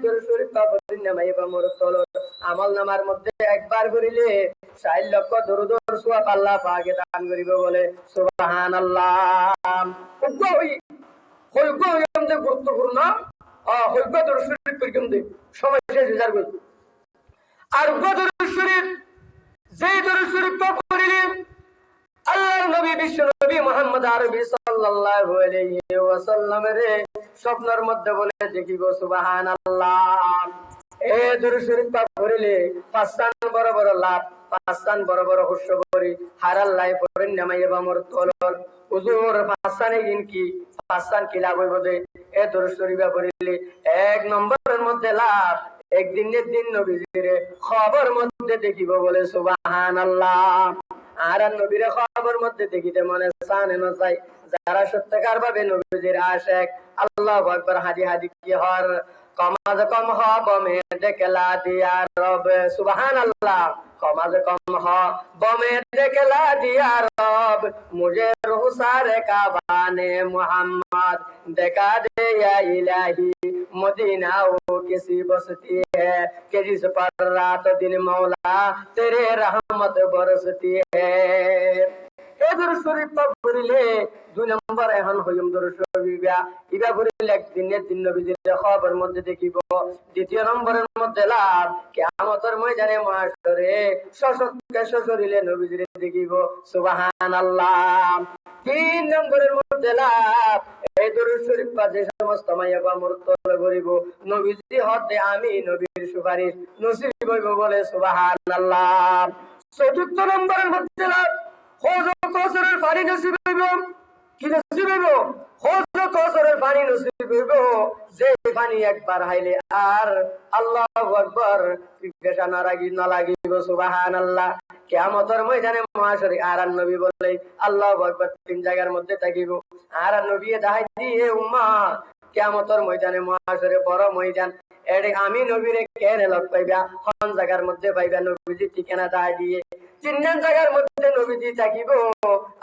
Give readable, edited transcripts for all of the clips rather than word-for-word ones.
দরুদ শরীফ পড়িলে নামাইবা মোর তলর আমল নামার মধ্যে একবার করিলে ৬০ লক্ষ দরুদের সওয়াব আল্লাহ পাকে দান করিব বলে সুবহানাল্লাহ। গুরুত্বপূর্ণ দরুদ শরীফ পড়তে সময় শেষ হয়ে যাবে। আর দরুদ শরীফ যে দরুদ শরীফ পড়িলে আল্লাহর নবী বিশ্ব নবী মুহাম্মদ আরবি সাল্লাল্লাহু আলাইহি ওয়াসাল্লাম রে স্বপ্নের মধ্যে বলে দেখিব সুবহানাল্লাহ। এই দরুদ শরীফ পড়িলে পাঁচটান বড় বড় লাভ, পাঁচটান বড় বড় খুশখবরি হারাল লাই পড়েন নামাইবা মোর তলর হুজুর পাঁচটানে কি পাঁচটান কি লাভ হইব দে এই দরুদ শরীফ পড়িলে এক নম্বরের মধ্যে লাভ একদিনের দিন নবীজির খবর মধ্যে দেখিব বলে সুবহানাল্লাহ। আর নবীর খবর মধ্যে দেখিতে মনে চানে না চাই যারা সত্যকার ভাবে নবীজির আশিক আল্লাহু আকবার হাদি হাদি কি হর কমাজ কম হ বমে দেখলা দিয়া রব সুবহানাল্লাহ। কমাজ কম হ বমে দেখলা দিয়া রব মুঝে রুসারে কাবানে মুহাম্মদ देखा दे या इलाही मदीना वो किसी बसती है कि जिस पर रात दिन मौला तेरे रहमत बरसती है। ए दरूद शरीफ पढ़ले 2 নম্বর এখন হইম দরুদ শরীফ ইবা পড়িলে একদিনের দিন নবীজির খবর মধ্যে দেখিব। দ্বিতীয় নম্বরের মধ্যে লাভ কিয়ামতের ময়দানে মাশরে সশক্ত শরীরে নবীজির দেখিব সুবহানাল্লাহ। 3 নম্বরের মধ্যে লাভ এই দরুদ শরীফ পাঠে সমস্ত মাইয়াবা মোর তলে করিব নবীজি হতে আমি নবীর সুপারিশ নসিব হইব বলে সুবহানাল্লাহ। চতুর্থ নম্বরের মধ্যে লাভ হজ কসরের পানি নসিব হইব। কি নসিব হইব? হজ কসরের পানি নসিব হইব যে পানি একবার হাইলে আর আল্লাহু আকবার পিপাসা না লাগিব সুবহানাল্লাহ। কিয়ামতের ময়দানে মহাশরে আর নবী বলে আল্লাহু আকবার 3 জায়গার মধ্যে থাকিব আর নবী দাহাই দিয়ে উম্মত কিয়ামতের ময়দানে মহাশরে বড় ময়দান এডে আমি নবীরে কেনে লগ পাইবা কোন জায়গার মধ্যে পাইবা নবীজি ঠিকানা দাহাই দিয়ে 3 জায়গার মধ্যে নবীজি থাকিব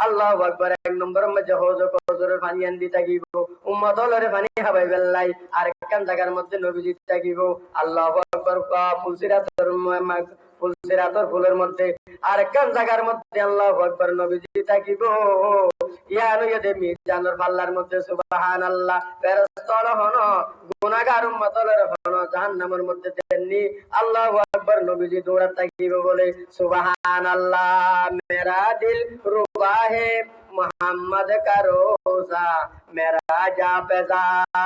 আল্লাহু আকবার। 1 নম্বরের মধ্যে হজ কসরের পানি আনদি থাকিব উম্মত হলরে পানি খাবাই বেলাই। আর একখান জায়গার মধ্যে নবীজি থাকিব আল্লাহু আকবার ফুলসিরাতর ফুলের মধ্যে। আর একখান জায়গার মধ্যে আল্লাহু আকবার নবীজি থাকিব ইয়ানো ইয়াদে মিজানের পাল্লার মধ্যে সুবহানাল্লাহ। ফেরেশতারা হন গুনাহগার উম্মতরে হন জাহান্নামের মধ্যে তেমনি আল্লাহু আকবার নবীজি দৌড়া থাকিব বলে সুবহানাল্লাহ। মেরা দিল রুবা হে मोहम्मद का रोजा मेरा जा पैदा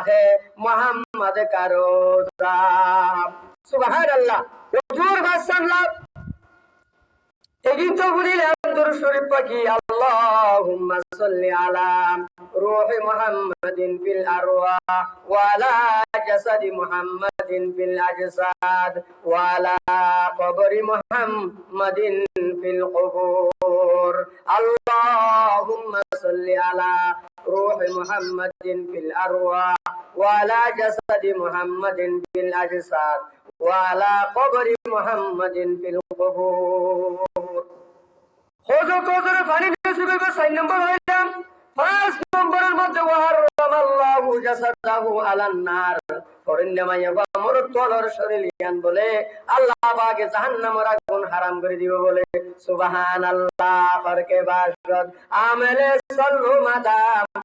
है मोहम्मद का रोजा सुभान अल्लाह। हुजूर सल्लल्लाहु এগিয়ে তো বলিলেন দরুদ শরীফ পাকি আল্লাহুম্মা সাল্লি আলা রূহি মুহাম্মাদিন ফিল আরওয়া ওয়া আলা জাসাদি মুহাম্মাদিন ফিল আজসাদ ওয়া আলা কবরি মুহাম্মাদিন ফিল কুবুর। আল্লাহুম্মা সাল্লি আলা রূহি মুহাম্মাদিন ফিল আরওয়া ওয়া আলা জাসাদি মুহাম্মাদিন ফিল আজসাদ ওয়া আলা কবরি মুহাম্মাদিন ফিল কুবুর। হজ কসরে পানি নসিব হইব 4 নম্বর হইলাম। 5 নম্বরের মধ্যে ওয়াহারামাল্লাহু জাসাদাহু আলান নার পরিণামাইবা মোর তলর শরীরিয়ান বলে আল্লাহ পাকে জাহান্নামের আগুন হারাম করে দিব বলে সুবহানাল্লাহ। ফরকে বাশরত আমলে সল্লু মাদাম